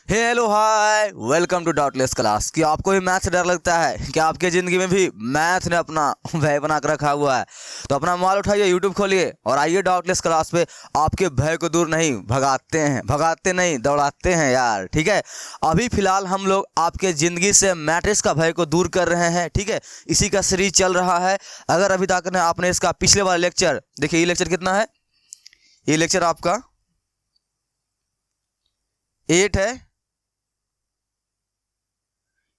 Hello hi welcome to doubtless class. कि आपको भी मैथ से डर लगता है? कि आपके ज़िंदगी में भी मैथ ने अपना भय बना कर रखा हुआ है? तो अपना मोबाइल उठाइए, यूट्यूब खोलिए और आइए डाउटलेस क्लास पे। आपके भय को दूर नहीं भगाते नहीं दौड़ाते हैं यार। ठीक है, अभी फ़िलहाल हम लोग आपके ज़िंदगी से मैट्रिक्स का भय को दूर कर रहे हैं। ठीक है, इसी का सीरीज चल रहा है। अगर अभी तक आपने इसका पिछले वाला लेक्चर देखिए, ये लेक्चर कितना है? ये लेक्चर आपका 8 है।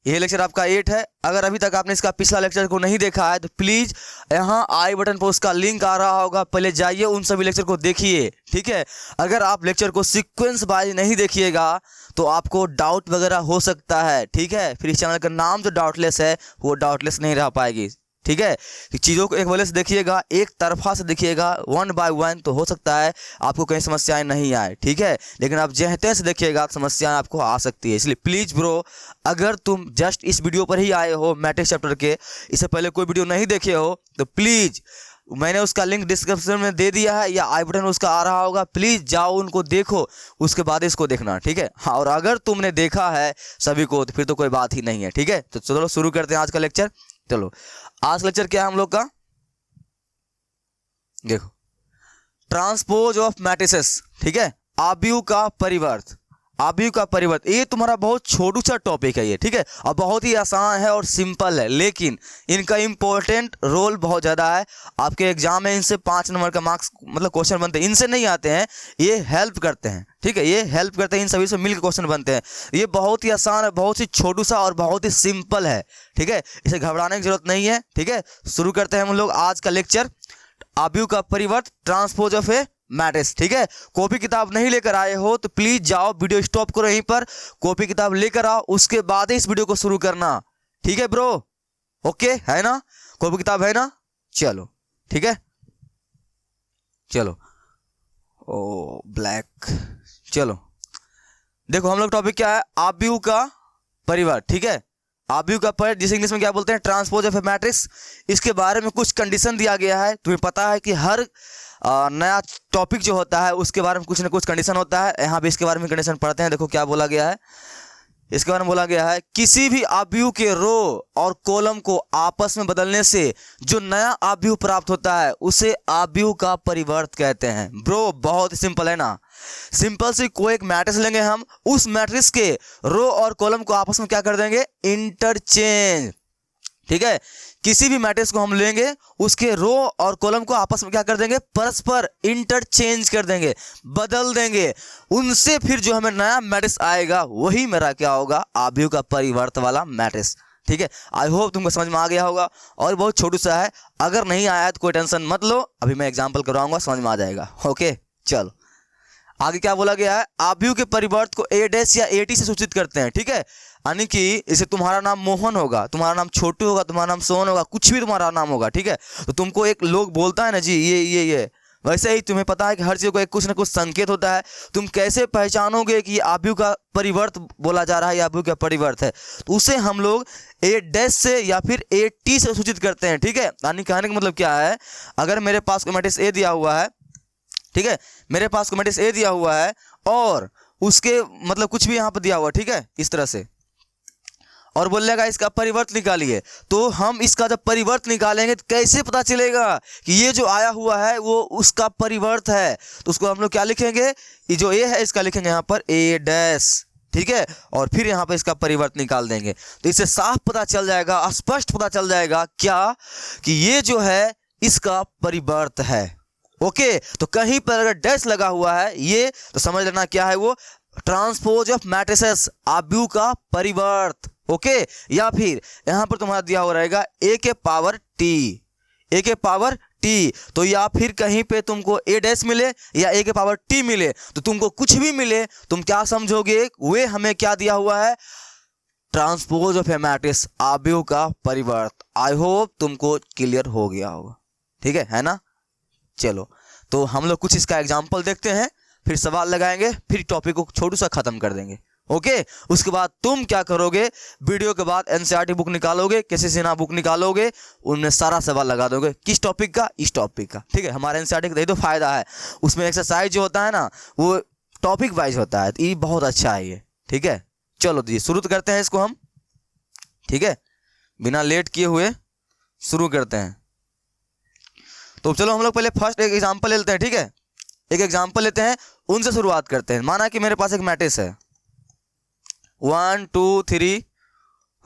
ये लेक्चर आपका 8 है। अगर अभी तक आपने इसका पिछला लेक्चर को नहीं देखा है तो प्लीज़ यहाँ आई बटन पर उसका लिंक आ रहा होगा, पहले जाइए उन सभी लेक्चर को देखिए। ठीक है, अगर आप लेक्चर को सीक्वेंस वाइज नहीं देखिएगा तो आपको डाउट वगैरह हो सकता है। ठीक है, फिर इस चैनल का नाम जो डाउटलेस है वो डाउटलेस नहीं रह पाएगी। ठीक है, चीज़ों को एक वाले से देखिएगा, एक तरफा से देखिएगा, 1 बाय 1, तो हो सकता है आपको कहीं समस्याएं नहीं आए। ठीक है, लेकिन आप जहते से देखिएगा तो समस्याएं आपको आ सकती है। इसलिए प्लीज़ ब्रो, अगर तुम जस्ट इस वीडियो पर ही आए हो मैट्रिक्स चैप्टर के, इससे पहले कोई वीडियो नहीं देखे हो तो प्लीज़, मैंने उसका लिंक डिस्क्रिप्शन में दे दिया है या आई बटन उसका आ रहा होगा, प्लीज़ जाओ उनको देखो, उसके बाद इसको देखना। ठीक है, हाँ, और अगर तुमने देखा है सभी को तो फिर तो कोई बात ही नहीं है। ठीक है, तो चलो शुरू करते हैं आज का लेक्चर। चलो, आज लेक्चर क्या है हम लोग का? देखो, ट्रांसपोज ऑफ मैट्रिसेस। ठीक है, आव्यूह का परिवर्त। आव्यूह का परिवर्त, ये तुम्हारा बहुत छोटू सा टॉपिक है ये। ठीक है, और बहुत ही आसान है और सिंपल है, लेकिन इनका इंपॉर्टेंट रोल बहुत ज़्यादा है। आपके एग्जाम में इनसे 5 नंबर का मार्क्स मतलब क्वेश्चन बनते हैं, इनसे नहीं आते हैं, ये हेल्प करते हैं। ठीक है, ये हेल्प करते हैं, इन सभी से मिलकर क्वेश्चन बनते हैं। ये बहुत ही आसान है, बहुत ही छोटू सा और बहुत ही सिंपल है। ठीक है, इसे घबराने की जरूरत नहीं है। ठीक है, शुरू करते हैं हम लोग आज का लेक्चर, आव्यूह का परिवर्त, ट्रांसपोज ऑफ ए मैट्रिक्स। ठीक है, कॉपी किताब नहीं लेकर आए हो तो प्लीज जाओ, वीडियो स्टॉप करो यहीं पर, कॉपी किताब लेकर आओ, उसके बाद ही इस वीडियो को शुरू करना। ठीक है ब्रो, ओके है ना? कॉपी किताब है ना? चलो ठीक है, चलो ओ ब्लैक। चलो देखो, हम लोग टॉपिक क्या है? आव्यूह का परिवर्त। ठीक है, आव्यूह का परिवर्त, जिसे इंग्लिश में क्या बोलते हैं? Transpose of A matrix. इसके बारे में कुछ कंडीशन दिया गया है। तुम्हें पता है कि हर नया टॉपिक जो होता है उसके बारे में कुछ ना कुछ कंडीशन होता है। यहाँ भी इसके बारे में कंडीशन पढ़ते हैं। देखो क्या बोला गया है, इसके बारे में बोला गया है, किसी भी आव्यूह के रो और कॉलम को आपस में बदलने से जो नया आव्यूह प्राप्त होता है उसे आव्यूह का परिवर्त कहते हैं। ब्रो बहुत सिंपल है ना? सिंपल सी कोई एक मैट्रिक्स लेंगे हम, उस मैट्रिक्स के रो और कॉलम को आपस में क्या कर देंगे? इंटरचेंज। ठीक है, किसी भी मैट्रिक्स को हम लेंगे, उसके रो और कॉलम को आपस में क्या कर देंगे? परस्पर इंटरचेंज कर देंगे, बदल देंगे। उनसे फिर जो हमें नया मैट्रिक्स आएगा वही मेरा क्या होगा? आव्यूह का परिवर्त वाला मैट्रिक्स। ठीक है, आई होप तुमको समझ में आ गया होगा, और बहुत छोटू सा है। अगर नहीं आया तो कोई टेंशन मत लो, अभी मैं एग्जाम्पल करवाऊंगा, समझ में आ जाएगा। ओके, चलो आगे क्या बोला गया है? आव्यूह के परिवर्त को ए डैश या एटी से सूचित करते हैं। ठीक है, यानी कि इसे तुम्हारा नाम मोहन होगा, तुम्हारा नाम छोटू होगा, तुम्हारा नाम सोहन होगा, कुछ भी तुम्हारा नाम होगा। ठीक है, तो तुमको एक लोग बोलता है ना जी ये, वैसे ही तुम्हें पता है कि हर चीज़ को एक कुछ ना कुछ संकेत होता है। तुम कैसे पहचानोगे कि ये आव्यूह का परिवर्त बोला जा रहा है, आव्यूह का परिवर्त है? तो उसे हम लोग ए डैश से या फिर ए टी से सूचित करते हैं। ठीक है, यानी कहने का मतलब क्या है? अगर मेरे पास मैट्रिक्स ए दिया हुआ है, ठीक है, मेरे पास मैट्रिक्स ए दिया हुआ है और उसके मतलब कुछ भी यहाँ पर दिया हुआ, ठीक है, इस तरह से, और बोलेगा इसका परिवर्त निकालिए, तो हम इसका जब परिवर्त निकालेंगे तो कैसे पता चलेगा कि ये जो आया हुआ है वो उसका परिवर्त है? तो उसको हम लोग क्या लिखेंगे? ये जो ए है इसका लिखेंगे यहाँ पर ए डैश। ठीक है, और फिर यहाँ पर इसका परिवर्त निकाल देंगे, तो इससे साफ पता चल जाएगा, स्पष्ट पता चल जाएगा क्या? कि ये जो है इसका परिवर्त है। ओके, तो कहीं पर अगर डैश लगा हुआ है ये, तो समझ लेना क्या है वो? ट्रांसपोज ऑफ मैट्रिसेस, आव्यूह का परिवर्त। ओके, या फिर यहां पर तुम्हारा दिया हुआ रहेगा ए के पावर टी, ए के पावर टी, तो या फिर कहीं पे तुमको ए डैश मिले या ए के पावर टी मिले, तो तुमको कुछ भी मिले, तुम क्या समझोगे? वे हमें क्या दिया हुआ है? ट्रांसपोज ऑफ ए मैट्रिक्स, आव्यूह का परिवर्त। आई होप तुमको क्लियर हो गया होगा। ठीक है ना? चलो, तो हम लोग कुछ इसका एग्जाम्पल देखते हैं, फिर सवाल लगाएंगे, फिर टॉपिक को छोटू सा खत्म कर देंगे। ओके, उसके बाद तुम क्या करोगे? वीडियो के बाद एनसीईआरटी बुक निकालोगे, कैसे सिन्हा बुक निकालोगे, उनमें सारा सवाल लगा दोगे। किस टॉपिक का? इस टॉपिक का। ठीक है, हमारे एनसीईआरटी का यही तो फायदा है, उसमें एक्सरसाइज जो होता है ना वो टॉपिक वाइज होता है, तो ये बहुत अच्छा है ये। ठीक है, चलो तो ये शुरू तो करते हैं इसको हम, ठीक है, बिना लेट किए हुए शुरू करते हैं। तो चलो हम लोग पहले फर्स्ट एक एग्जांपल लेते हैं, ठीक है, एक एग्जांपल लेते हैं, उनसे शुरुआत करते हैं। माना कि मेरे पास एक मैट्रिक्स है 1 2 3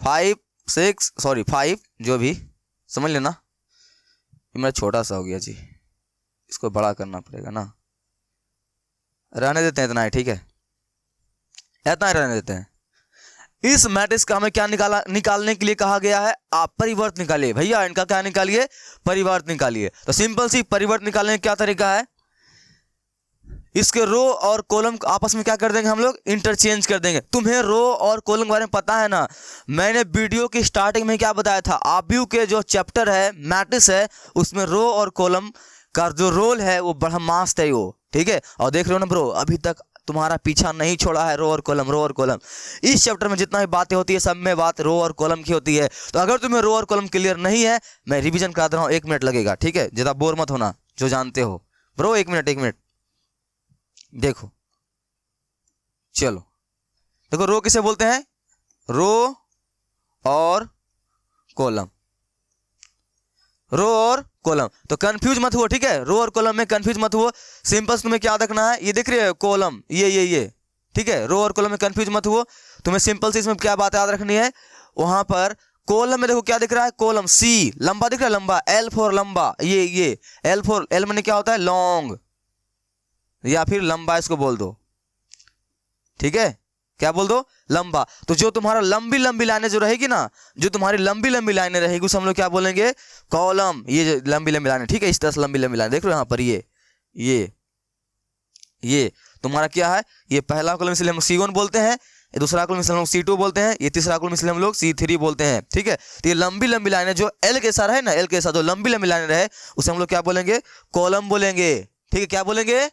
5 6 सॉरी 5, जो भी समझ लेना, ये मेरा छोटा सा हो गया जी, इसको बड़ा करना पड़ेगा ना, रहने देते हैं इतना ही, ठीक है, इतना ही रहने देते हैं। इस मैट्रिक्स का हमें क्या निकालने के लिए कहा गया है, आप परिवर्त निकालिए भैया, इनका क्या निकालिए, परिवर्त निकालिए। तो सिंपल सी परिवर्त निकालने का क्या तरीका है, इसके रो और कॉलम आपस में क्या कर देंगे हम लोग, इंटरचेंज कर देंगे। तुम्हें रो और कॉलम के बारे में पता है ना, मैंने वीडियो की स्टार्टिंग में क्या बताया था, आव्यूह के जो चैप्टर है मैट्रिक्स है उसमें रो और कॉलम का जो रोल है वो बड़ा मस्त है वो, ठीक है। और देख रहे हो ना ब्रो, अभी तक तुम्हारा पीछा नहीं छोड़ा है रो और कॉलम, रो और कॉलम। इस चैप्टर में जितना भी बातें होती है सब में बात रो और कॉलम की होती है। तो अगर तुम्हें रो और कॉलम क्लियर नहीं है, मैं रिवीजन करा दे रहा हूँ, 1 मिनट लगेगा, ठीक है, ज़्यादा बोर मत होना जो जानते हो ब्रो, 1 मिनट देखो। चलो देखो, रो किसे बोलते हैं, रो और कॉलम, रो और कॉलम। तो कंफ्यूज मत हुआ, ठीक है, रो और कॉलम में कंफ्यूज मत हुआ। सिंपल तुम्हें क्या रखना है, ये दिख रही है कॉलम, ये ठीक है, रो और कॉलम में कंफ्यूज मत हुआ। तुम्हें सिंपल सी इसमें क्या बात याद रखनी है, वहां पर कॉलम में देखो क्या दिख रहा है, कॉलम सी लंबा दिख रहा है, लंबा, एल फॉर लंबा, ये एल फॉर, एल मैंने क्या होता है, लॉन्ग या फिर लंबा, इसको बोल दो, ठीक है, क्या बोल दो, लंबा। तो जो तुम्हारा लंबी लंबी लाइनें जो रहेगी ना, जो तुम्हारी लंबी लंबी लाइनें रहेगी उसे हम लोग क्या बोलेंगे, कॉलम। ये जो लंबी लंबी लाइनें, ठीक है, इस तरह से लंबी लंबी लाइनें देख रहे हो यहाँ पर, ये तुम्हारा क्या है, ये पहला कॉलम इसलिए हम C1 बोलते हैं, ये दूसरा कॉलम इसलिए हम लोग C2 बोलते हैं, ये तीसरा कॉलम इसलिए हम लोग C3 बोलते हैं, ठीक है। तो ये लंबी लंबी लाइनें जो L के साथ रहे ना, L के साथ जो लंबी लंबी लाइनें रहे उसे हम लोग क्या बोलेंगे, कॉलम बोलेंगे, ठीक है, क्या बोलेंगे,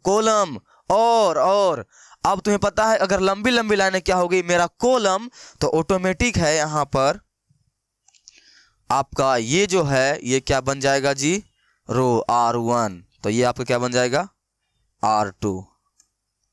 कॉलम। और अब तुम्हें पता है अगर लंबी लंबी लाइनें क्या होगी, मेरा कॉलम, तो ऑटोमेटिक है यहां पर आपका ये जो है ये क्या बन जाएगा जी, रो R1, तो ये आपका क्या बन जाएगा, R2,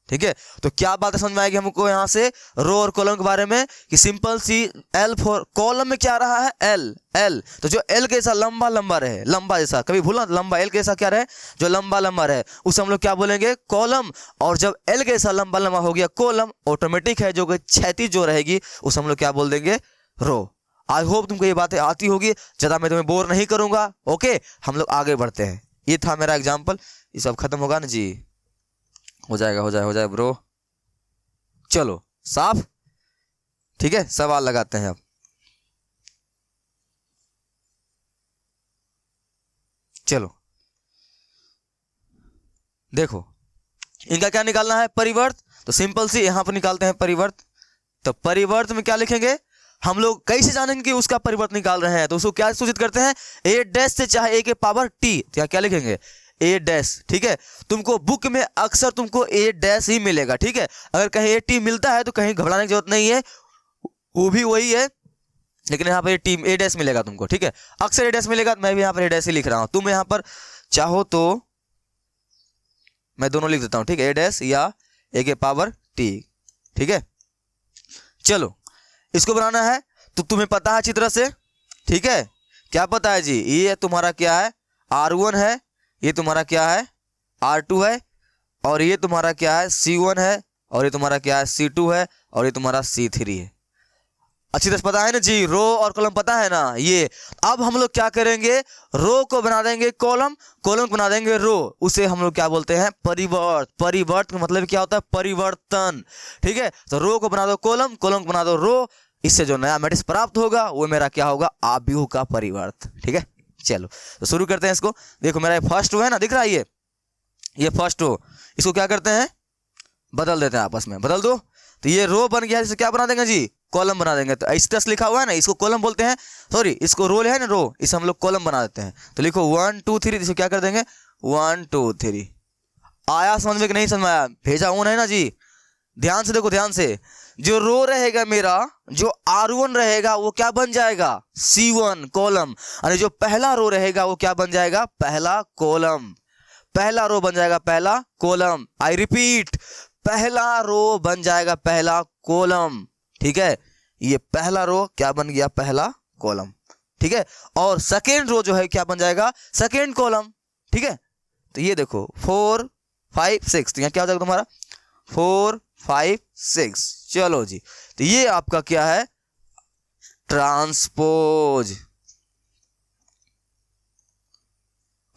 ठीक है। तो क्या बात समझ में आएगी हमको यहाँ से रो और कॉलम के बारे में, कि सिंपल सी L फॉर कॉलम में क्या रहा है, L, तो जो L के जैसा लंबा लंबा रहे, लंबा जैसा, कभी भूलना, लंबा L के जैसा क्या रहे, जो लंबा लंबा रहे उसे हम लोग क्या बोलेंगे, कॉलम। और जब L के जैसा लंबा लंबा हो गया कॉलम, ऑटोमेटिक है जो क्षैतिज जो रहेगी उसे हम लोग क्या बोल देंगे, रो। आई होप तुमको ये बातें आती होगी, ज़्यादा मैं तुम्हें बोर नहीं करूंगा, ओके। हम लोग आगे बढ़ते हैं, ये था मेरा एग्जाम्पल, ये सब खत्म होगा ना जी, हो जाए ब्रो। चलो साफ, ठीक है, सवाल लगाते हैं अब। चलो देखो, इनका क्या निकालना है, परिवर्त। तो सिंपल सी यहां पर निकालते हैं परिवर्त। तो परिवर्त में क्या लिखेंगे, हम लोग कैसे जानेंगे कि उसका परिवर्त निकाल रहे हैं, तो उसको क्या सूचित करते हैं, ए डैश से चाहे ए के पावर टी, क्या लिखेंगे, ए डैश, ठीक है। तुमको बुक में अक्सर तुमको ए डैश ही मिलेगा, ठीक है। अगर कहीं ए टी मिलता है तो कहीं घबराने की जरूरत नहीं है, वो भी वही है, लेकिन यहाँ पर टी ए डैश मिलेगा तुमको, ठीक है, अक्सर ए डैश मिलेगा। मैं भी यहाँ पर ए डैश ही लिख रहा हूँ, तुम यहाँ पर चाहो तो मैं दोनों लिख देता हूँ, ठीक है, ए डैश या ए के पावर टी, ठीक है। चलो इसको बनाना है, तो तुम्हें पता है अच्छी तरह से, ठीक है, क्या पता है जी, ये तुम्हारा क्या है, R1 है, ये तुम्हारा क्या है, R2 है, और ये तुम्हारा क्या है, C1 है, और ये तुम्हारा क्या है, C2 है, और ये तुम्हारा C3 है। अच्छी तरह पता है ना जी, रो और कॉलम पता है ना ये। अब हम लोग क्या करेंगे, रो को बना देंगे कॉलम, कॉलम को बना देंगे रो, उसे हम लोग क्या बोलते हैं, परिवर्त। परिवर्त का मतलब क्या होता है, परिवर्तन, ठीक है। तो रो को बना दो कॉलम, कॉलम को बना दो रो, इससे जो नया मैट्रिक्स प्राप्त होगा वो मेरा क्या होगा, आव्यूह का परिवर्त, ठीक है। चलो तो शुरू करते हैं इसको। देखो मेरा फर्स्ट रो है ना, दिख रहा है ये फर्स्ट रो, इसको क्या करते हैं, बदल देते हैं, आपस में बदल दो। तो ये रो बन गया, इसे क्या बना देंगे जी, कॉलम बना देंगे। तो इस तरह से लिखा हुआ है ना, इसको कॉलम बोलते हैं, सॉरी इसको रो है ना, रो, इसे हम लोग कॉलम बना देते हैं। तो लिखो 1 2 3, इसे क्या कर देंगे, 1 2 3। आया समझ में कि नहीं समझ में आया, भेजा हूं है ना जी, ध्यान से देखो, ध्यान से। जो रो रहेगा मेरा, जो R1 रहेगा वो क्या बन जाएगा, C1 कॉलम, और जो पहला रो रहेगा वो क्या बन जाएगा, पहला कॉलम। पहला रो बन जाएगा पहला कॉलम। आई रिपीट, पहला रो बन जाएगा पहला कॉलम, ठीक है। ये पहला रो क्या बन गया, पहला कॉलम, ठीक है। और सेकेंड रो जो है क्या बन जाएगा, सेकेंड कॉलम, ठीक है। तो ये देखो 4 5 6, तो यहाँ क्या हो जाएगा तुम्हारा 4 5 6। चलो जी, तो ये आपका क्या है, transpose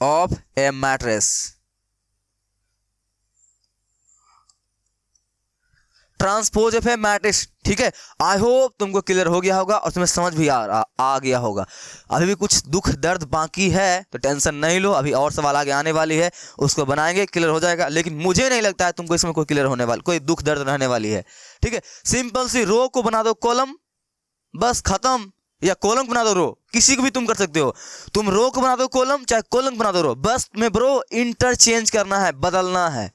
of A matrix. Transpose of A matrix, ठीक है। आई होप तुमको क्लियर हो गया होगा और तुम्हें समझ भी आ गया होगा। अभी भी कुछ दुख दर्द बाकी है तो टेंशन नहीं लो, अभी और सवाल आगे आने वाली है, उसको बनाएंगे, क्लियर हो जाएगा। लेकिन मुझे नहीं लगता है तुमको इसमें कोई क्लियर होने वाला, कोई दुख दर्द रहने वाली है, ठीक है। सिंपल सी रो को बना दो कॉलम, बस खत्म। या कॉलम बना दो रो, किसी को भी तुम कर सकते हो। तुम रो को बना दो कॉलम, चाहे कॉलम बना दो रो, बस तुम्हें ब्रो इंटरचेंज करना है, बदलना है,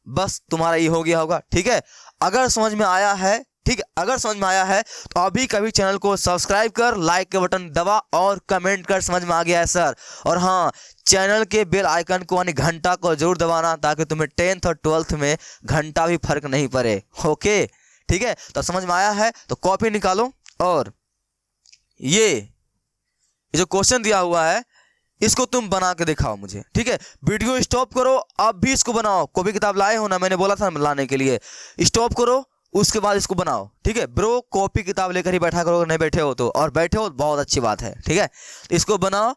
बस तुम्हारा ये हो गया होगा, ठीक है। अगर समझ में आया है, ठीक है, अगर समझ में आया है तो अभी कभी चैनल को सब्सक्राइब कर, लाइक के बटन दबा और कमेंट कर समझ में आ गया है सर। और हाँ, चैनल के बेल आइकन को यानी घंटा को जरूर दबाना, ताकि तुम्हें 10th और 12th में घंटा भी फर्क नहीं पड़े, ओके, ठीक है। तो समझ में आया है तो कॉपी निकालो और ये जो क्वेश्चन दिया हुआ है इसको तुम बना के दिखाओ मुझे, ठीक है। वीडियो स्टॉप करो, अब भी इसको बनाओ। कॉपी किताब लाए हो ना, मैंने बोला था लाने के लिए। स्टॉप करो, उसके बाद इसको बनाओ, ठीक है ब्रो। कॉपी किताब लेकर ही बैठा करो, नहीं बैठे हो तो, और बैठे हो तो बहुत अच्छी बात है, ठीक है। इसको बनाओ,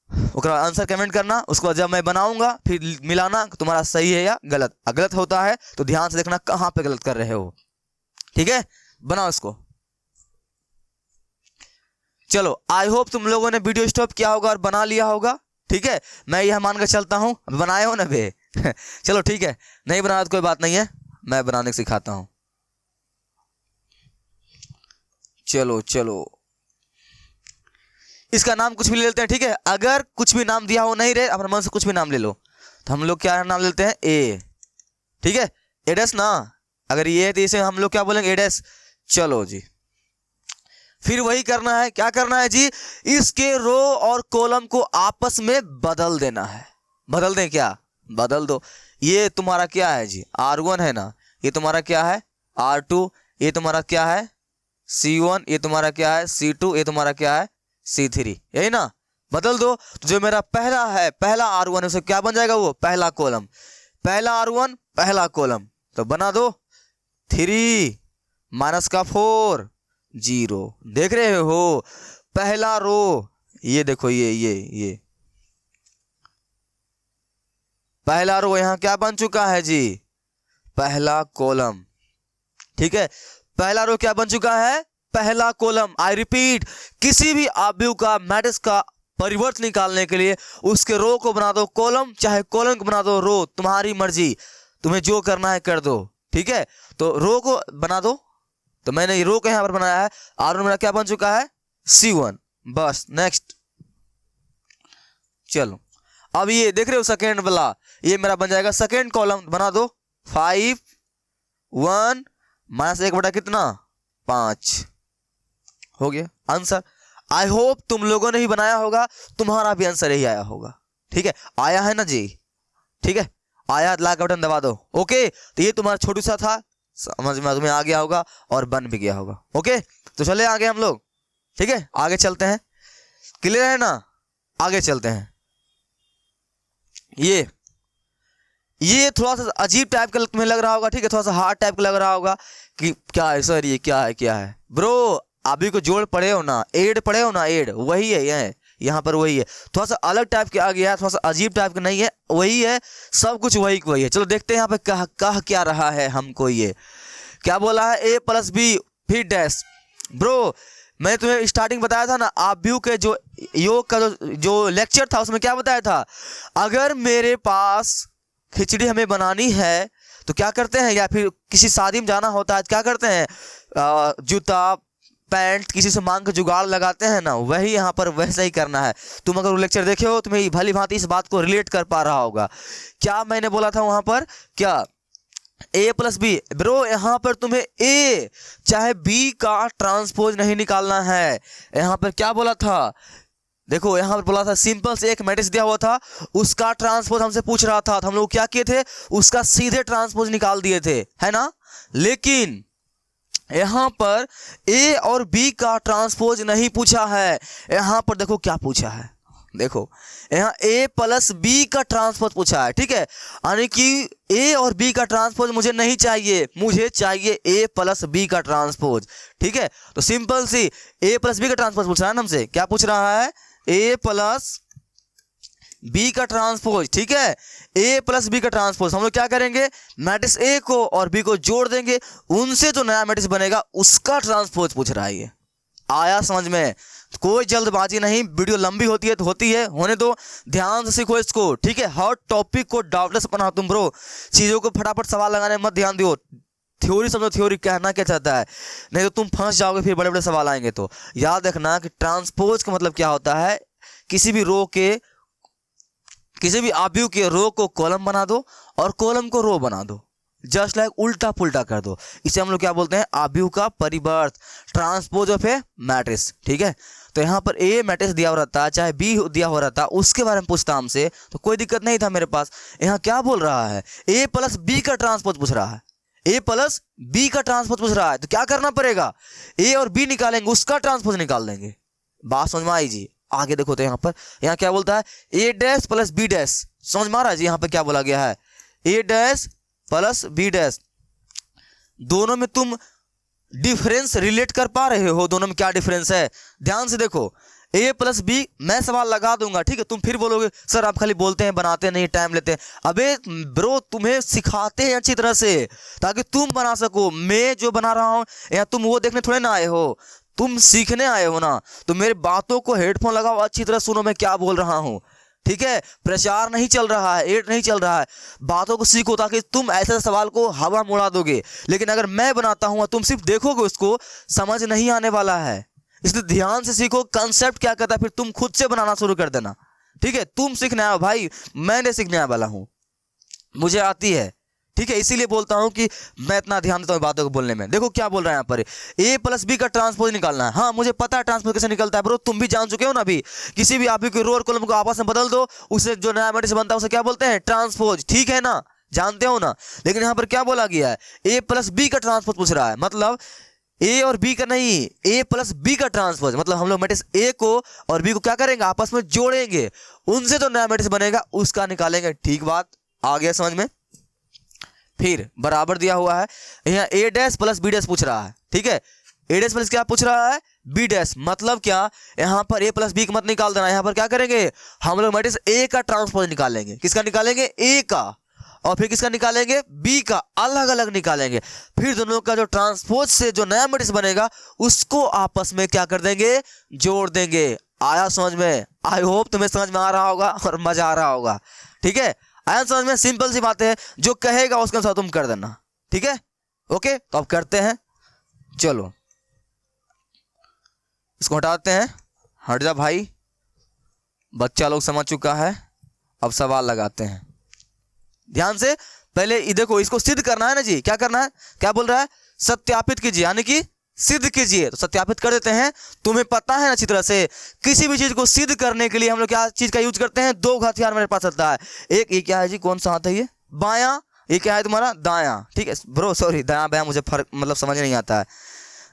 उसका आंसर कमेंट करना। उसको जब मैं बनाऊंगा फिर मिलाना तुम्हारा सही है या गलत। गलत होता है तो ध्यान से देखना कहाँ पे गलत कर रहे हो, ठीक है। बनाओ इसको। चलो, आई होप तुम लोगों ने वीडियो स्टॉप किया होगा और बना लिया होगा, ठीक है। मैं यह मान कर चलता हूं, बनाए हो ना बे चलो ठीक है, नहीं बनाया तो कोई बात नहीं है, मैं बनाने सिखाता हूं। चलो चलो, इसका नाम कुछ भी ले लेते हैं, ठीक है। अगर कुछ भी नाम दिया हो, नहीं रहे अपने मन से कुछ भी नाम ले लो, तो हम लोग क्या नाम लेते हैं, ए, ठीक है। एडेस ना, अगर ये है तो इसे हम लोग क्या बोलेंगे, एडेस। चलो जी, फिर वही करना है, क्या करना है जी, इसके रो और कॉलम को आपस में बदल देना है। बदल दें क्या, बदल दो। ये तुम्हारा क्या है जी, R1 है ना, ये तुम्हारा क्या है R2, ये तुम्हारा क्या है C1, ये तुम्हारा क्या है C2, ये तुम्हारा क्या है C3, यही ना। बदल दो, तो जो मेरा पहला है, पहला R1 है, उसे क्या बन जाएगा, वो पहला कॉलम, पहला R1 पहला कॉलम। तो बना दो 3 माइनस का 4 0, देख रहे हो पहला रो, ये देखो ये पहला रो यहाँ क्या बन चुका है जी, पहला कॉलम, ठीक है। पहला रो क्या बन चुका है, पहला कॉलम। आई रिपीट, किसी भी आव्यूह का मैट्रिक्स का परिवर्त निकालने के लिए उसके रो को बना दो कॉलम, चाहे कॉलम को बना दो रो, तुम्हारी मर्जी, तुम्हें जो करना है कर दो, ठीक है। तो रो को बना दो, तो मैंने रो को यहां पर बनाया है। R1 मेरा क्या बन चुका है C1, बस नेक्स्ट। चलो, अब ये देख रहे हो सेकेंड वाला, ये मेरा बन जाएगा सेकेंड कॉलम। बना दो 5 1 माइनस 1 बटा कितना 5, हो गया आंसर। आई होप तुम लोगों ने ही बनाया होगा, तुम्हारा भी आंसर यही आया होगा, ठीक है। आया है ना जी, ठीक है, आया, लाइक बटन दबा दो, ओके। तो ये तुम्हारा छोटू सा था, समझ में तुम्हें आ गया होगा और बन भी गया होगा, ओके। तो चले आगे हम लोग, ठीक है, आगे चलते हैं, क्लियर है ना, आगे चलते हैं। ये थोड़ा सा अजीब टाइप का तुम्हें लग रहा होगा, ठीक है, थोड़ा सा हार्ड टाइप का लग रहा होगा कि क्या है सर, ये क्या है ब्रो। अभी को जोड़ पढ़े हो ना, एड पढ़े हो ना, एड वही है, यहाँ पर वही है, थोड़ा सा अलग टाइप के आ गया है, थोड़ा सा अजीब टाइप का नहीं है, वही है, सब कुछ वही है। चलो देखते हैं यहाँ पे कह क्या रहा है हमको। ये क्या बोला है, A + B फिर डैश। ब्रो मैंने तुम्हें स्टार्टिंग बताया था ना, आव्यूह के जो योग का जो लेक्चर था उसमें क्या बताया था, अगर मेरे पास खिचड़ी हमें बनानी है तो क्या करते हैं, या फिर किसी शादी में जाना होता है क्या करते हैं, जूता पैंट किसी से मांग के जुगाड़ लगाते हैं ना, वही यहाँ पर वैसा ही करना है। तुम अगर वो लेक्चर देखे हो तुम्हें भली भांति इस बात को रिलेट कर पा रहा होगा। क्या मैंने बोला था वहां पर, क्या A + B। ब्रो यहाँ पर तुम्हें A चाहे B का ट्रांसपोज नहीं निकालना है। यहाँ पर क्या बोला था, देखो यहाँ पर बोला था सिंपल से एक मैट्रिक्स दिया हुआ था, उसका ट्रांसपोज हमसे पूछ रहा था, तो हम लोग क्या किए थे, उसका सीधे ट्रांसपोज निकाल दिए थे, है ना। लेकिन यहाँ पर ए और बी का ट्रांसपोज नहीं पूछा है। यहाँ पर देखो क्या पूछा है, देखो यहाँ ए प्लस बी का ट्रांसपोज पूछा है, ठीक है। यानी कि ए और बी का ट्रांसपोज मुझे नहीं चाहिए, मुझे चाहिए ए प्लस बी का ट्रांसपोज, ठीक है। तो सिंपल सी ए प्लस बी का ट्रांसपोज पूछ रहा है ना हमसे, क्या पूछ रहा है, ए प्लस बी का ट्रांसपोज, ठीक है। ए प्लस बी का ट्रांसपोज हम लोग क्या करेंगे, मैट्रिक्स ए को और बी को जोड़ देंगे, उनसे जो नया मैट्रिक्स बनेगा उसका ट्रांसपोज पूछ रहा है। ये आया समझ में, कोई जल्दबाजी नहीं, वीडियो लंबी होती है तो होती है, होने दो, ध्यान से सीखो इसको, ठीक है। हर टॉपिक को डाउटलेस बनाओ तुम ब्रो, चीज़ों को फटाफट सवाल लगाने मत ध्यान दो, थ्योरी समझो, थ्योरी कहना क्या चाहता है, नहीं तो तुम फंस जाओगे, फिर बड़े बड़े सवाल आएंगे। तो याद रखना कि ट्रांसपोज का मतलब क्या होता है, किसी भी रो के, किसी भी आव्यूह के रो को कॉलम बना दो और कॉलम को रो बना दो, जस्ट लाइक उल्टा पुल्टा कर दो, इसे हम लोग क्या बोलते हैं, आव्यूह का परिवर्त, ट्रांसपोज ऑफ ए मैट्रिक्स, ठीक है। तो यहाँ पर ए मैट्रिक्स दिया हो रहता, चाहे बी दिया हो रहता, उसके बारे में पूछता हमसे तो कोई दिक्कत नहीं था मेरे पास। यहाँ क्या बोल रहा है, ए प्लस बी का ट्रांसपोज पूछ रहा है, ए प्लस बी का ट्रांसपोज पूछ रहा है, तो क्या करना पड़ेगा, ए और बी निकालेंगे, उसका ट्रांसपोज निकाल देंगे। बात समझ में आई जी। आगे देखो तो यहाँ पर, यहाँ क्या बोलता है, ए डैश प्लस बी डैश, समझ में आ रहा है जी। यहाँ पर क्या बोला गया है, ए डैश प्लस बी डैश, दोनों में तुम डिफरेंस रिलेट कर पा रहे हो, दोनों में क्या डिफरेंस है, ध्यान से देखो। ए प्लस बी, मैं सवाल लगा दूंगा, ठीक है, तुम फिर बोलोगे सर आप खाली बोलते हैं, बनाते नहीं, टाइम लेते हैं। अबे ब्रो तुम्हें सिखाते हैं अच्छी तरह से ताकि तुम बना सको, मैं जो बना रहा हूँ या तुम वो देखने थोड़े ना आए हो, तुम सीखने आए हो ना। तो मेरे बातों को हेडफोन लगाओ, अच्छी तरह सुनो मैं क्या बोल रहा हूँ, ठीक है। प्रचार नहीं चल रहा है, एड नहीं चल रहा है, बातों को सीखो ताकि तुम ऐसे सवाल को हवा में उड़ा दोगे। लेकिन अगर मैं बनाता हूँ तुम सिर्फ देखोगे, उसको समझ नहीं आने वाला है। इसलिए ध्यान से सीखो कंसेप्ट क्या कहता है, फिर तुम खुद से बनाना शुरू कर देना, ठीक है। तुम सीखने आए हो भाई, मैं नहीं सीखने आने वाला हूँ, मुझे आती है, ठीक है। इसीलिए बोलता हूं कि मैं इतना ध्यान देता हूं बातों को बोलने में। देखो क्या बोल रहा है यहाँ पर, ए प्लस बी का ट्रांसपोज निकालना है। हाँ मुझे पता है ट्रांसपोज कैसे निकलता है ब्रो, तुम भी जान चुके हो ना अभी। किसी भी आव्यूह के रो और कॉलम को आपस में बदल दो, उसे जो नया मैट्रिक्स बनता है उसे क्या बोलते हैं, ट्रांसपोज, ठीक है ना, जानते हो ना। लेकिन यहाँ पर क्या बोला गया है, ए प्लस बी का ट्रांसपोज पूछ रहा है, मतलब ए और बी का नहीं, ए प्लस बी का ट्रांसपोज, मतलब हम लोग मैट्रिक्स ए को और बी को क्या करेंगे, आपस में जोड़ेंगे, उनसे जो नया मैट्रिक्स बनेगा उसका निकालेंगे, ठीक बात आ गया समझ में। फिर बराबर दिया हुआ है, यहाँ ए डैश प्लस बी डैश पूछ रहा है, ठीक है। ए डैश प्लस क्या पूछ रहा है, बी डैश, मतलब क्या, यहाँ पर ए प्लस बी मत निकाल देना, यहाँ पर क्या करेंगे हम लोग मैट्रिक्स ए का ट्रांसपोज निकालेंगे। किसका निकालेंगे, ए का, और फिर किसका निकालेंगे, बी का, अलग अलग निकालेंगे। फिर दोनों का जो ट्रांसपोज से जो नया मैट्रिक्स बनेगा उसको आपस में क्या कर देंगे, जोड़ देंगे। आया समझ में, आई होप तुम्हें समझ में आ रहा होगा और मजा आ रहा होगा, ठीक है। आया समझ में, सिंपल सी बात है, जो कहेगा उसके अनुसार तुम कर देना, ठीक है। ओके तो अब करते हैं, चलो इसको हटाते हैं, हट जा भाई, बच्चा लोग समझ चुका है। अब सवाल लगाते हैं ध्यान से, पहले देखो इसको सिद्ध करना है ना जी, क्या करना है, क्या बोल रहा है, सत्यापित कीजिए, यानी कि सिद्ध कीजिए। तो सत्यापित कर देते हैं, तुम्हें पता है अच्छी तरह से, किसी भी चीज को सिद्ध करने के लिए हम लोग क्या चीज का यूज करते हैं, दो हथियार मेरे पास चलता है। एक ये क्या है जी, कौन सा हाथ है ये, बायां, ये क्या है तुम्हारा, दायां, ठीक है ब्रो, सॉरी दायां बायां मुझे फर्क मतलब समझ नहीं आता है,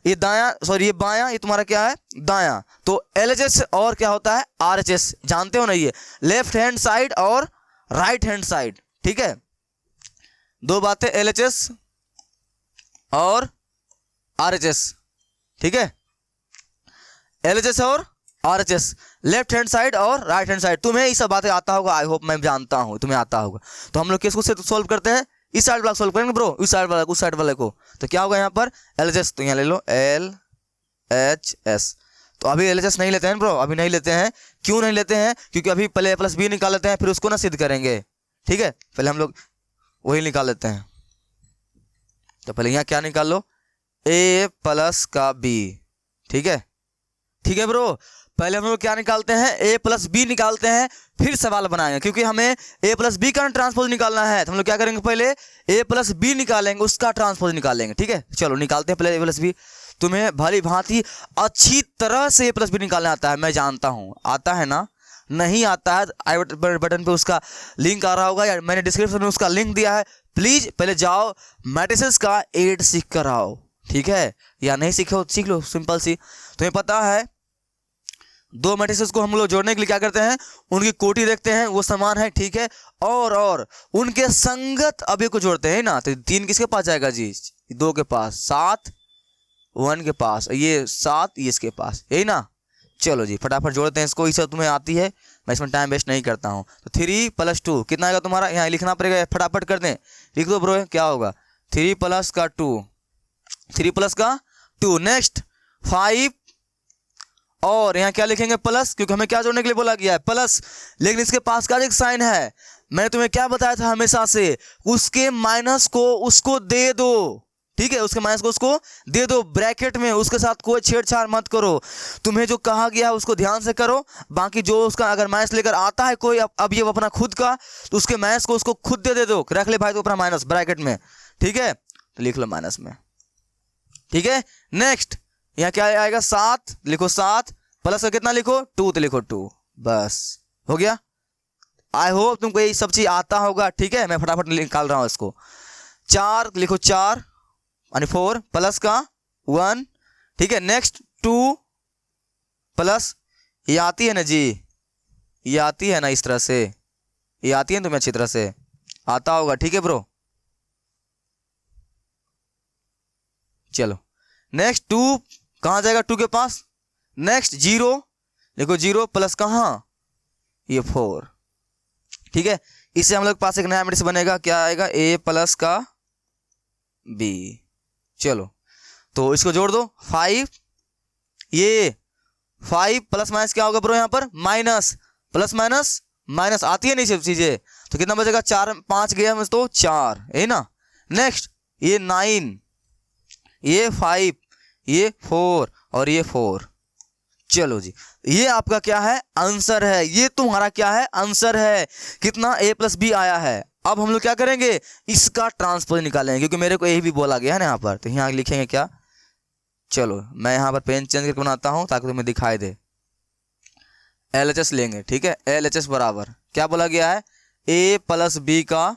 ये दायां, सॉरी ये बायां, ये तुम्हारा क्या है, दायां। तो LHS और क्या होता है, RHS, जानते हो ना, ये लेफ्ट हैंड साइड और राइट हैंड साइड, ठीक है। दो बातें, LHS और RHS, ठीक है, LHS और RHS, लेफ्ट हैंड साइड और राइट हैंड साइड। तुम्हें ये सब बातें आता होगा, आई होप, मैं जानता हूं तुम्हें आता होगा। तो हम लोग किसको से सोल्व करते हैं, इस साइड वाला सोल्व करेंगे ब्रो, इस साइड वाला, उस साइड वाले को। तो क्या होगा यहाँ पर, LHS, तो यहाँ ले लो LHS। तो अभी LHS नहीं लेते हैं ब्रो, अभी नहीं लेते हैं, क्यों नहीं लेते हैं, क्योंकि अभी पहले प्लस बी निकाल लेते हैं, फिर उसको ना सिद्ध करेंगे, ठीक है। पहले हम लोग वही निकाल लेते हैं। तो पहले यहाँ क्या निकाल लो, ए प्लस का बी, ठीक है, ठीक है ब्रो। पहले हम लोग क्या निकालते हैं, ए प्लस बी निकालते हैं, फिर सवाल बनाएंगे, क्योंकि हमें ए प्लस बी का ट्रांसपोज निकालना है। तो हम लोग क्या करेंगे, पहले ए प्लस बी निकालेंगे, उसका ट्रांसपोज निकालेंगे। ठीक है, चलो निकालते हैं पहले ए प्लस बी। तुम्हें भली भांति अच्छी तरह से ए प्लस बी निकालना आता है, मैं जानता हूं, आता है ना? नहीं आता है आई बटन पे उसका लिंक आ रहा होगा, या मैंने डिस्क्रिप्शन में उसका लिंक दिया है। प्लीज पहले जाओ मैट्रिसेस का एड सीख कर आओ, ठीक है? या नहीं सीखो सीख लो, सिंपल सी। तुम्हें पता है दो मैट्रिसेस को हम लोग जोड़ने के लिए क्या करते हैं, उनकी कोटि देखते हैं वो समान है, ठीक है, और उनके संगत अवयव को जोड़ते हैं ना। तो 3 किसके पास जाएगा जी, 2 के पास, 7 1 के पास, ये 7 ये इसके पास, यही ना। चलो जी फटाफट जोड़ते हैं इसको, ये सब तुम्हें आती है, मैं इसमें टाइम वेस्ट नहीं करता हूँ। तो 3 + 2 कितना आएगा तुम्हारा, यहाँ लिखना पड़ेगा, फटाफट कर दें, लिख दो ब्रो, क्या होगा 3 + 2, 3 + 2। नेक्स्ट 5, और यहाँ क्या लिखेंगे प्लस, क्योंकि हमें क्या जोड़ने के लिए बोला गया है, प्लस। लेकिन इसके पास का एक साइन है, मैंने तुम्हें क्या बताया था हमेशा से, उसके माइनस को उसको दे दो, ठीक है, उसके माइनस को उसको दे दो ब्रैकेट में, उसके साथ कोई छेड़छाड़ मत करो। तुम्हें जो कहा गया है उसको ध्यान से करो, बाकी जो उसका अगर माइनस लेकर आता है कोई अब ये अपना खुद का, तो उसके माइनस को उसको खुद दे दो, रख ले भाई तो अपना माइनस ब्रैकेट में, ठीक है, तो लिख लो माइनस में, ठीक है। नेक्स्ट यहाँ क्या आएगा, 7 लिखो, 7 प्लस का कितना लिखो 2, तो लिखो 2, बस हो गया। आई होप तुमको ये सब चीज आता होगा, ठीक है, मैं फटाफट निकाल रहा हूं इसको। 4 लिखो, 4 यानी 4 प्लस का 1, ठीक है। नेक्स्ट 2 प्लस, ये आती है ना जी, ये आती है ना इस तरह से, ये आती है तुम्हें अच्छी तरह से आता होगा, ठीक है ब्रो। चलो नेक्स्ट 2 कहां जाएगा, 2 के पास। नेक्स्ट 0 देखो, 0 प्लस कहां, ये 4, ठीक है। इससे हम लोग पास एक नया मैट्रिक्स बनेगा, क्या आएगा, a प्लस का b। चलो तो इसको जोड़ दो, 5, ये 5 प्लस माइनस क्या होगा ब्रो, यहाँ पर माइनस, प्लस माइनस माइनस आती है नहीं सब चीजें, तो कितना बचेगा, 4 5 गया हम तो 4, है ना। नेक्स्ट ये 9, ये 5, ये 4 और ये 4। चलो जी ये आपका क्या है, आंसर है, ये तुम्हारा क्या है, आंसर है। कितना, a + b आया है। अब हम लोग क्या करेंगे, इसका ट्रांसपोज निकालेंगे, क्योंकि मेरे को यही भी बोला गया है ना यहाँ पर, तो यहाँ लिखेंगे क्या, चलो मैं यहाँ पर पेन चेंज करके बनाता हूँ ताकि तुम्हें दिखाई दे। LHS लेंगे, ठीक है, LHS बराबर क्या बोला गया है, a + b का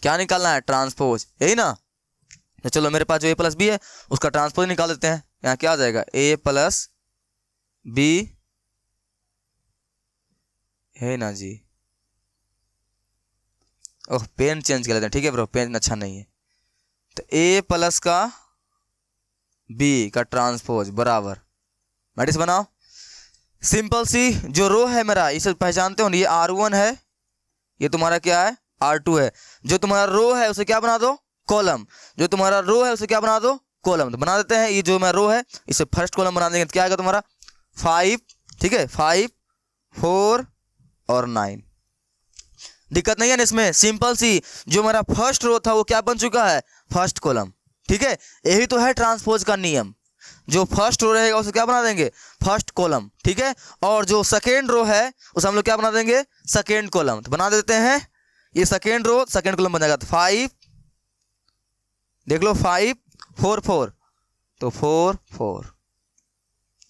क्या निकालना है, ट्रांसपोज, यही ना। तो चलो मेरे पास जो a + b है उसका ट्रांसपोज निकाल देते हैं। यहाँ क्या आ जाएगा, a + b, है ना जी। ओह पेन चेंज कर लेते हैं, ठीक है ब्रो, पेन अच्छा नहीं है। तो a + का b का ट्रांसपोज बराबर, मैट्रिक्स बनाओ, सिंपल सी। जो रो है मेरा, इसे पहचानते हो ना, ये R1 है, ये तुम्हारा क्या है, R2 है। जो तुम्हारा रो है उसे क्या बना दो, कॉलम। जो तुम्हारा रो है उसे क्या बना दो, कॉलम। तो बना देते हैं, ये जो मेरा रो है इसे फर्स्ट कॉलम बना देंगे, तो क्या आएगा तुम्हारा 5, ठीक है, 5 4 और 9। दिक्कत नहीं है ना इसमें, सिंपल सी। जो मेरा फर्स्ट रो था वो क्या बन चुका है, फर्स्ट कॉलम, ठीक है। यही तो है ट्रांसपोज का नियम, जो फर्स्ट रो रहेगा उसे क्या बना देंगे, फर्स्ट कॉलम, ठीक है। और जो सेकेंड रो है उसे हम लोग क्या बना देंगे, सेकेंड कॉलम। तो बना देते हैं, ये सेकेंड रो सेकेंड कॉलम बन जाएगा। तो 5 देख लो, 5 4 4, तो 4 4,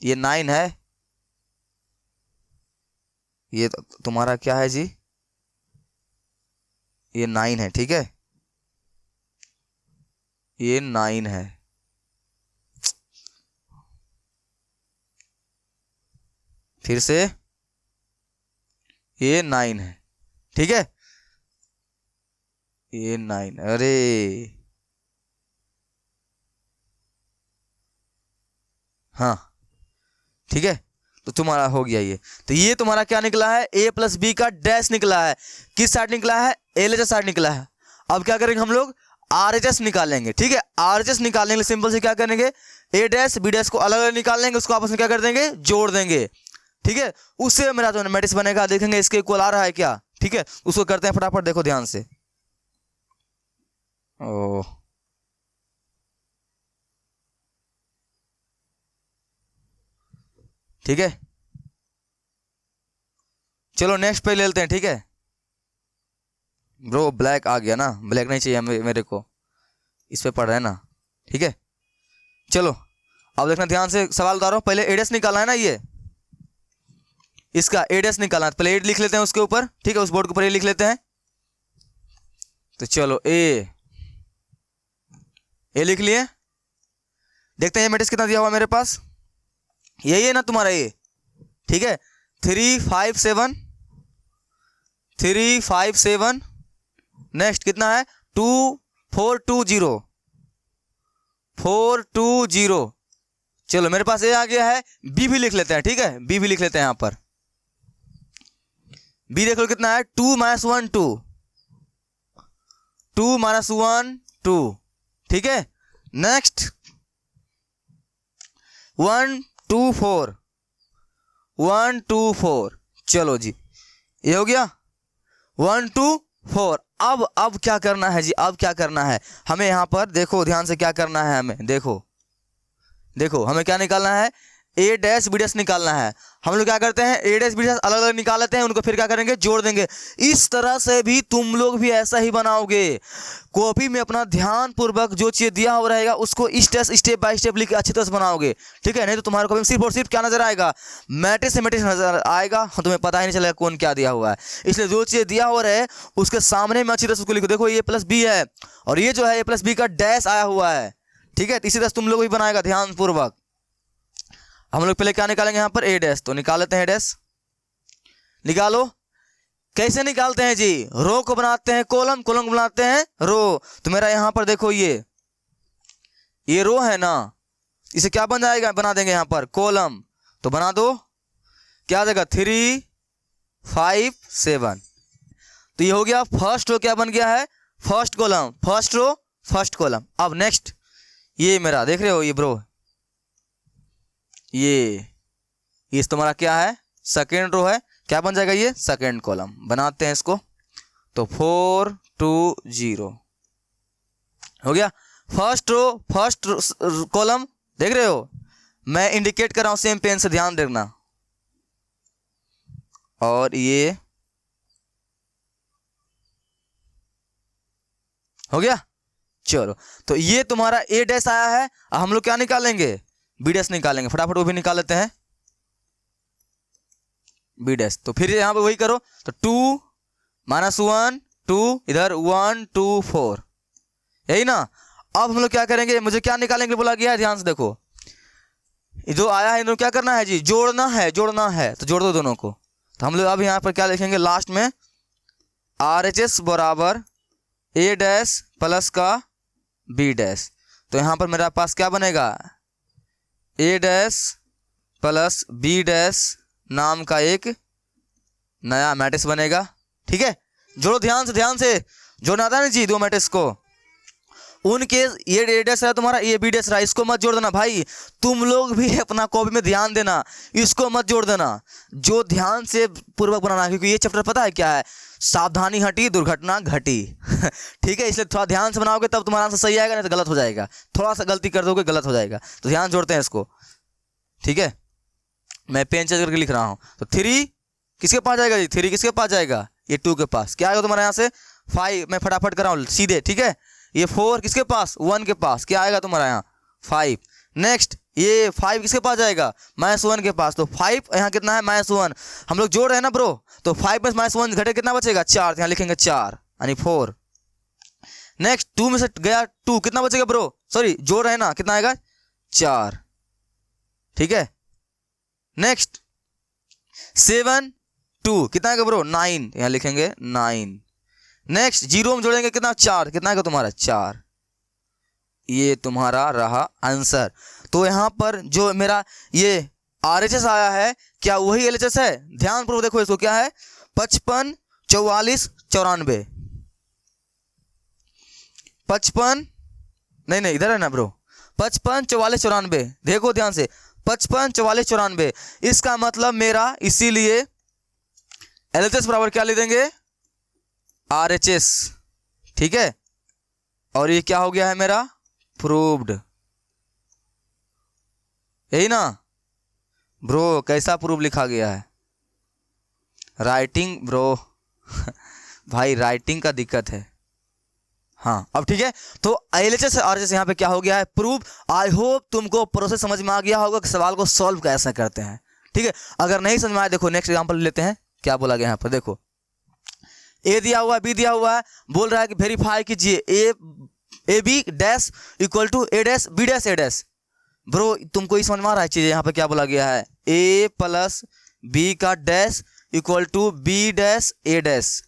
ये 9 है, ये तुम्हारा क्या है जी, ये 9 है, ठीक है, ये 9 है। फिर से ये 9 है, ठीक है, ये 9, अरे हाँ ठीक है, तो तुम्हारा हो गया ये। तो ये तुम्हारा क्या निकला है, a + b का डैश निकला है। किस साइड निकला है, LHS साइड निकला है। अब क्या करेंगे हम लोग, RHS निकालेंगे, ठीक है। RHS निकालने के लिए सिंपल से क्या करेंगे, a डैश b डैश को अलग अलग निकाल लेंगे, उसको आपस में क्या कर देंगे, जोड़ देंगे, ठीक है। उससे मेरा जो मैट्रिक्स बनेगा, देखेंगे इसके इक्वल आ रहा है क्या, ठीक है। उसको करते हैं फटाफट, देखो ध्यान से। ओह ठीक है, चलो नेक्स्ट पे ले लेते हैं। ठीक है ब्रो, ब्लैक आ गया ना, ब्लैक नहीं चाहिए मेरे को, इस पे पढ़ रहे हैं ना। ठीक है चलो अब देखना ध्यान से, सवाल बता रहा हूँ। पहले एडेस निकालना है ना, ये इसका एडेस निकालना है, पहले एड लिख लेते हैं उसके ऊपर। ठीक है उस बोर्ड के ऊपर ए लिख लेते हैं। तो चलो ए लिख लिए। देखते हैं ये मैट्रिक्स कितना दिया हुआ मेरे पास, यही है ना तुम्हारा ये। ठीक है 3 5 7, 3 5 7, नेक्स्ट कितना है 2 4 2 0, 4 2 0। चलो मेरे पास ए आ गया है, बी भी लिख लेते हैं। ठीक है बी भी लिख लेते हैं। यहां पर बी देख लो कितना है 2 -1 2, 2 -1 2। ठीक है नेक्स्ट 1 2 4, 1 2 4। चलो जी ये हो गया 1 2 4। अब क्या करना है जी, अब क्या करना है हमें, यहां पर देखो ध्यान से क्या करना है हमें, देखो हमें क्या निकालना है, ए डैश बी डैश निकालना है। हम लोग क्या करते हैं ए डैश बी डैश अलग अलग निकाल लेते हैं, उनको फिर क्या करेंगे जोड़ देंगे। इस तरह से भी तुम लोग भी ऐसा ही बनाओगे, कॉपी में अपना ध्यान पूर्वक जो चीज दिया हुआ रहेगा उसको स्टेप बाय स्टेप लिख के अच्छी तरह से बनाओगे। ठीक है नहीं तो तुम्हारे कॉपी में सिर्फ और सिर्फ क्या नजर आएगा, मैट्रिक्स से मैट्रिक्स नजर आएगा, तुम्हें पता ही नहीं चलेगा कौन क्या दिया हुआ है। इसलिए जो चीज दिया हुआ है उसके सामने में अच्छी तरह से उसको लिखो। देखो ये प्लस बी है और ये जो है ए प्लस बी का डैश आया हुआ है। ठीक है इसी तरह तुम लोग भी बनाएगा ध्यान पूर्वक। हम लोग पहले क्या निकालेंगे यहाँ पर ए डैश, तो निकाल लेते हैं डैश, निकालो। कैसे निकालते हैं जी, रो को बनाते हैं कॉलम, कॉलम को बनाते हैं रो। तो मेरा यहाँ पर देखो ये रो है ना, इसे क्या बन जाएगा, बना देंगे यहाँ पर कॉलम। तो बना दो, क्या आ जाएगा 3 5 7। तो ये हो गया फर्स्ट रो, क्या बन गया है first column, first row first column. अब नेक्स्ट ये मेरा देख रहे हो ये ब्रो, ये तुम्हारा क्या है सेकेंड रो है, क्या बन जाएगा ये सेकेंड कॉलम। बनाते हैं इसको, तो 4 2 0 हो गया फर्स्ट रो फर्स्ट कॉलम। देख रहे हो मैं इंडिकेट कर रहा हूं सेम पेन से, ध्यान रखना। और ये हो गया। चलो तो ये तुम्हारा ए डैश आया है, हम लोग क्या निकालेंगे बी डैश निकालेंगे, फटाफट वो भी निकाल लेते हैं बी डैश। तो फिर यहां पे वही करो, तो 2 -1 2, इधर 1 2 4, यही ना। अब हम लोग क्या करेंगे, मुझे क्या निकालेंगे बोला गया है, ध्यान से देखो जो आया है इन्होंने क्या करना है जी, जोड़ना है तो जोड़ दो दोनों को। तो हम लोग अब यहां पर क्या लिखेंगे लास्ट में, RHS बराबर ए डैश प्लस का बी डैश। तो यहां पर मेरा पास क्या बनेगा, ए डैश प्लस बी डैश नाम का एक नया मैट्रिक्स बनेगा। ठीक है जोड़ो ध्यान से जोड़ना आता है ना जी दो मैट्रिक्स को, उनके ये ए डैश है तुम्हारा, ये बी डैश रहा, इसको मत जोड़ देना भाई। तुम लोग भी अपना कॉपी में ध्यान देना, इसको मत जोड़ देना, जो ध्यान से पूर्वक बनाना, क्योंकि ये चैप्टर पता है क्या है, सावधानी हटी दुर्घटना घटी। ठीक है इसलिए थोड़ा ध्यान से बनाओगे तब तुम्हारा आंसर सही आएगा, नहीं तो गलत हो जाएगा, थोड़ा सा गलती कर दोगे गलत हो जाएगा। तो ध्यान जोड़ते हैं इसको। ठीक है मैं पेन चेंज करके लिख रहा हूं, तो 3 किसके पास जाएगा जी, 3 किसके पास जाएगा, ये 2 के पास। क्या आएगा तुम्हारा यहाँ से 5, मैं फटाफट कर रहा हूँ सीधे। ठीक है ये 4 किसके पास 1 के पास, क्या आएगा तुम्हारा यहाँ 5। नेक्स्ट ये 5 किसके पास जाएगा -1 के पास, तो 5 यहाँ कितना है -1, हम लोग जोड़ रहे हैं ना ब्रो, तो 5 में -1 घटे कितना बचेगा 4, यहाँ लिखेंगे 4 यानी 4। नेक्स्ट 2 में से गया 2, कितना बचेगा ब्रो, सॉरी जोड़ रहे हैं ना, कितना आएगा 4। ठीक है नेक्स्ट 7 2 कितना आएगा ब्रो 9, यहाँ लिखेंगे 9। नेक्स्ट 0 में जोड़ेंगे कितना 4, कितना आएगा तुम्हारा 4। ये तुम्हारा रहा आंसर। तो यहाँ पर जो मेरा ये RHS आया है क्या वही LHS है, ध्यान पूर्वक देखो इसको, क्या है 55 44 94, 55 नहीं इधर है ना ब्रो, 55 44 94, देखो ध्यान से 55 44 94। इसका मतलब मेरा इसीलिए LHS बराबर क्या ले देंगे RHS। ठीक है और ये क्या हो गया है मेरा प्रूव्ड, यही ना ब्रो कैसा प्रूफ लिखा गया है? राइटिंग ब्रो भाई राइटिंग का दिक्कत है। हाँ अब ठीक है, तो LHS और RHS यहाँ पे क्या हो गया है? प्रूफ। आई होप तुमको प्रोसेस समझ में आ गया होगा कि सवाल को सॉल्व कैसे करते हैं। ठीक है, अगर नहीं समझ में आया देखो नेक्स्ट एग्जांपल लेते हैं। क्या बोला गया यहाँ पर? देखो ए दिया हुआ है, बी दिया हुआ है, बोल रहा है कि वेरीफाई कीजिए A B dash equal to A dash B dash A dash. Bro तुमको ही समझ में आ रहा है चीज़? यहाँ पे क्या बोला गया है? ए प्लस बी का dash equal to B dash A dash.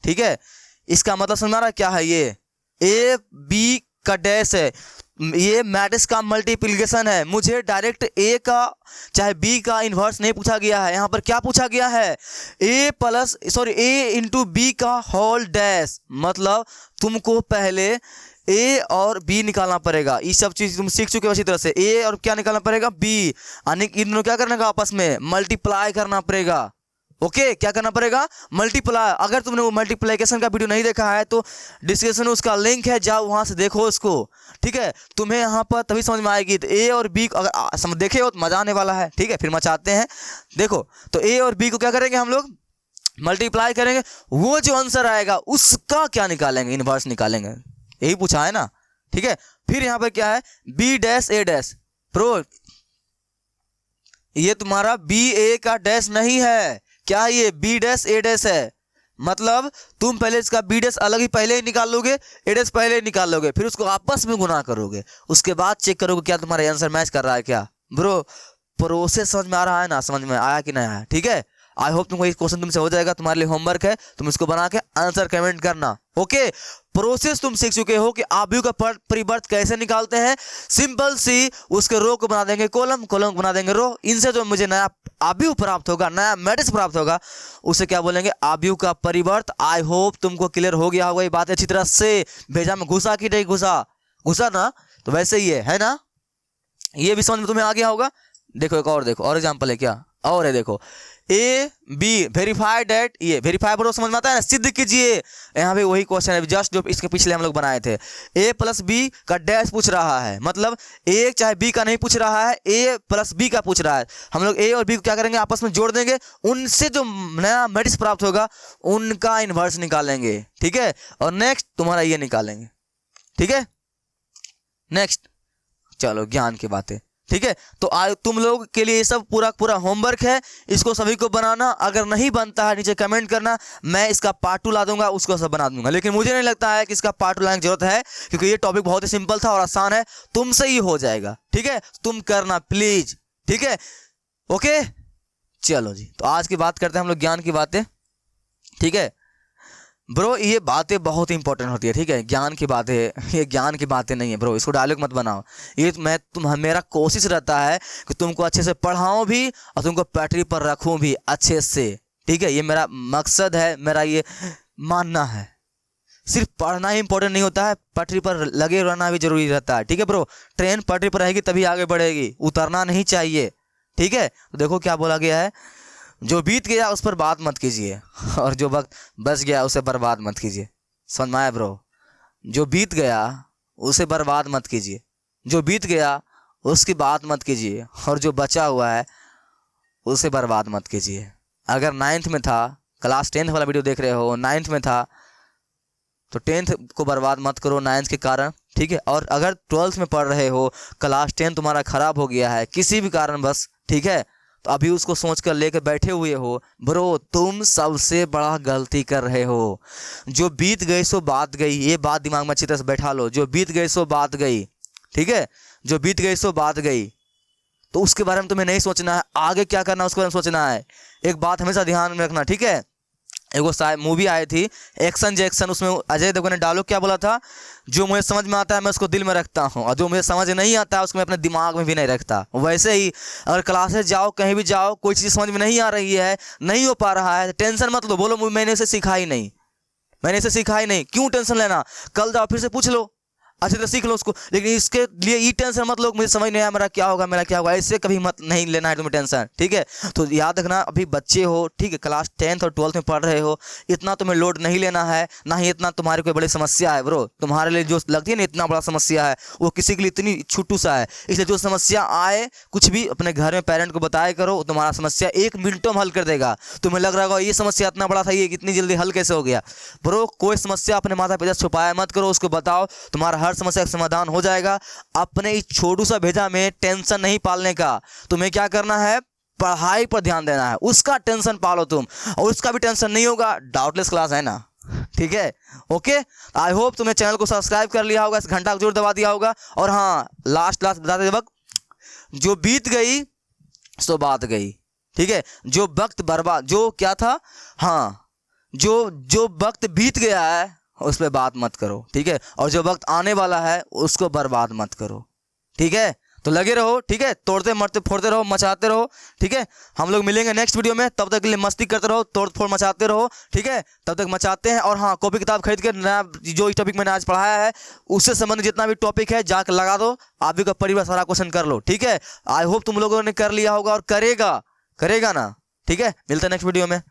ठीक है, इसका मतलब समझ में आ रहा है क्या है? ये ए बी का डैश है, ये मैट्रिक्स का मल्टीप्लिकेशन है। मुझे डायरेक्ट ए का चाहे बी का इन्वर्स नहीं पूछा गया है, यहाँ पर क्या पूछा गया है? ए इंटू बी का होल डैश। मतलब तुमको पहले ए और बी निकालना पड़ेगा। ये सब चीज़ तुम सीख चुके हो। इसी तरह से ए और क्या निकालना पड़ेगा? बी, यानी इन दोनों क्या करने का? आपस में मल्टीप्लाई करना पड़ेगा। ओके क्या करना पड़ेगा? मल्टीप्लाई। अगर तुमने वो मल्टीप्लिकेशन का वीडियो नहीं देखा है तो डिस्क्रिप्शन में उसका लिंक है, जाओ वहां से देखो उसको। ठीक है, तुम्हें यहाँ पर तभी समझ में आएगी। तो ए और बी अगर देखे हो तो मजा आने वाला है। ठीक है, फिर मचाते हैं। देखो तो ए और बी को क्या करेंगे हम लोग? मल्टीप्लाई करेंगे। वो जो आंसर आएगा उसका क्या निकालेंगे? इनवर्स निकालेंगे। यही पूछा है ना। ठीक है, फिर यहाँ पर क्या है? B dash A dash. Pro ये तुम्हारा बी ए का डैश नहीं है, क्या ये बी डैश ए डैश है। मतलब तुम पहले इसका बी डैश अलग ही पहले ही निकाल लोगे, ए डैश पहले ही निकाल लोगे, फिर उसको आपस में गुना करोगे, उसके बाद चेक करोगे क्या तुम्हारा आंसर मैच कर रहा है क्या। ब्रो प्रोसेस समझ में आ रहा है ना? समझ में आया कि नहीं आया? ठीक है, आई होप तुमको ये क्वेश्चन तुमसे हो जाएगा। तुम्हारे लिए होमवर्क है, तुम इसको बना के आंसर कमेंट करना। ओके, प्रोसेस तुम सीख चुके हो कि आव्यूह का परिवर्त कैसे निकालते हैं। सिंपल सी उसके रो को बना देंगे कॉलम, कॉलम को बना देंगे रो। इनसे जो मुझे नया आव्यूह प्राप्त होगा, नया मैट्रिक्स प्राप्त होगा, उसे क्या बोलेंगे? आव्यूह का परिवर्त। आई होप तुमको क्लियर हो गया होगा ये बात अच्छी तरह से। भेजा में घुसा कि नहीं घुसा? घुसा ना? तो वैसे ही है ना? ये भी समझ में तुम्हें आ गया होगा। देखो एक और देखो, और एग्जाम्पल है क्या? और है देखो, ए बी वेरीफाई डेट। ये वेरीफाई बरो समझ में आता है ना? सिद्ध कीजिए। यहाँ पे वही क्वेश्चन है जस्ट जो इसके पिछले हम लोग बनाए थे। ए प्लस बी का डैश पूछ रहा है, मतलब ए चाहे बी का नहीं पूछ रहा है, ए प्लस बी का पूछ रहा है। हम लोग ए और बी को क्या करेंगे? आपस में जोड़ देंगे, उनसे जो नया मैट्रिक्स प्राप्त होगा उनका इन्वर्स निकालेंगे। ठीक है, और नेक्स्ट तुम्हारा ये निकालेंगे। ठीक है, नेक्स्ट चलो ज्ञान की बातें। ठीक है, तो तुम लोग के लिए ये सब पूरा होमवर्क है, इसको सभी को बनाना। अगर नहीं बनता है नीचे कमेंट करना, मैं इसका पार्ट 2 ला दूंगा, उसको सब बना दूंगा। लेकिन मुझे नहीं लगता है कि इसका पार्ट 2 लाने की जरूरत है, क्योंकि ये टॉपिक बहुत ही सिंपल था और आसान है, तुमसे ही हो जाएगा। ठीक है, तुम करना प्लीज। ठीक है, ओके चलो जी। तो आज की बात करते हैं हम लोग ज्ञान की बातें। ठीक है ब्रो, ये बातें बहुत इंपॉर्टेंट होती है। ठीक है, ज्ञान की बातें, ये ज्ञान की बातें नहीं है ब्रो, इसको डायलॉग मत बनाओ। ये मेरा कोशिश रहता है कि तुमको अच्छे से पढ़ाऊँ भी और तुमको पटरी पर रखूँ भी अच्छे से। ठीक है, ये मेरा मकसद है, मेरा ये मानना है। सिर्फ पढ़ना ही इंपॉर्टेंट नहीं होता है, पटरी पर लगे रहना भी जरूरी रहता है। ठीक है ब्रो, ट्रेन पटरी पर रहेगी तभी आगे बढ़ेगी, उतरना नहीं चाहिए। ठीक है, तो देखो क्या बोला गया है, जो बीत गया उस पर बात मत कीजिए, और जो वक्त बच गया उसे बर्बाद मत कीजिए। समझ में आया ब्रो? जो बीत गया उसे बर्बाद मत कीजिए, जो बीत गया उसकी बात मत कीजिए, और जो बचा हुआ है उसे बर्बाद मत कीजिए। अगर 9th में था, क्लास 10th वाला वीडियो देख रहे हो, 9th में था, तो 10th को बर्बाद मत करो 9th के कारण। ठीक है, और अगर 12th में पढ़ रहे हो, क्लास 10 तुम्हारा खराब हो गया है किसी भी कारण बस, ठीक है, तो अभी उसको सोच कर लेकर बैठे हुए हो, ब्रो तुम सबसे बड़ा गलती कर रहे हो। जो बीत गई सो बात गई, ये बात दिमाग में अच्छी तरह से बैठा लो। जो बीत गई सो बात गई। ठीक है, जो बीत गई सो बात गई, तो उसके बारे में तुम्हें नहीं सोचना है, आगे क्या करना है उसके बारे में सोचना है। एक बात हमेशा ध्यान में रखना। ठीक है, एगो मूवी आई थी एक्शन जैक्सन, उसमें अजय देवगन ने डायलॉग क्या बोला था, जो मुझे समझ में आता है मैं उसको दिल में रखता हूँ, और जो मुझे समझ नहीं आता है उसको मैं अपने दिमाग में भी नहीं रखता। वैसे ही अगर क्लासेस जाओ, कहीं भी जाओ, कोई चीज़ समझ में नहीं आ रही है, नहीं हो पा रहा है, टेंशन मत लो, बोलो मैंने इसे सीखा ही नहीं, मैंने इसे सीखा ही नहीं। क्यों टेंशन लेना, कल जाओ फिर से पूछ लो, अच्छी तरह सीख लो उसको। लेकिन इसके लिए ये टेंशन मत लो मुझे समझ नहीं आया मेरा क्या होगा, ऐसे कभी मत नहीं लेना है तुम्हें टेंशन, ठीक है। तो याद रखना अभी बच्चे हो, ठीक है, क्लास 10th और 12th में पढ़ रहे हो, इतना तुम्हें लोड नहीं लेना है, ना ही इतना तुम्हारी कोई बड़ी समस्या है ब्रो। तुम्हारे लिए जो लगती है ना इतना बड़ा समस्या है वो किसी के लिए इतनी छोटू सा है। इसलिए जो समस्या आए कुछ भी अपने घर में पेरेंट को बताया करो, तुम्हारा समस्या 1 मिनटों में हल कर देगा। तुम्हें लग रहा होगा ये समस्या इतना बड़ा था, ये इतनी जल्दी हल कैसे हो गया। ब्रो कोई समस्या अपने माता पिता छुपाया मत करो, उसको बताओ, तुम्हारा हर समस्या का समाधान हो जाएगा। अपने इस छोटू सा भेजा में टेंशन नहीं पालने का, तुम्हें क्या करना है, पढ़ाई पर ध्यान देना है, उसका टेंशन पालो तुम, और उसका भी टेंशन नहीं होगा, डाउटलेस क्लास है ना, ठीक है। ओके, आई होप तुमने चैनल को सब्सक्राइब कर लिया होगा, इस घंटा को जरूर दबा दिया होगा। और हाँ लास्ट बताते वक्त, जो बीत गई सो बात गई, ठीक है। जो वक्त बर्बाद, जो क्या था, हाँ जो वक्त बीत गया है उस पर बात मत करो, ठीक है। और जो वक्त आने वाला है उसको बर्बाद मत करो, ठीक है। तो लगे रहो, ठीक है, तोड़ते मरते फोड़ते रहो, मचाते रहो, ठीक है। हम लोग मिलेंगे नेक्स्ट वीडियो में, तब तक के लिए मस्ती करते रहो, तोड़ फोड़ मचाते रहो, ठीक है। तब तक मचाते हैं। और हाँ कॉपी किताब खरीद के नया जो इस टॉपिक मैंने आज पढ़ाया है उससे संबंधित जितना भी टॉपिक है जाकर लगा दो, आप भी का परिवार सारा क्वेश्चन कर लो, ठीक है। आई होप तुम लोगों ने कर लिया होगा और करेगा ना, ठीक है। मिलते हैं नेक्स्ट वीडियो में।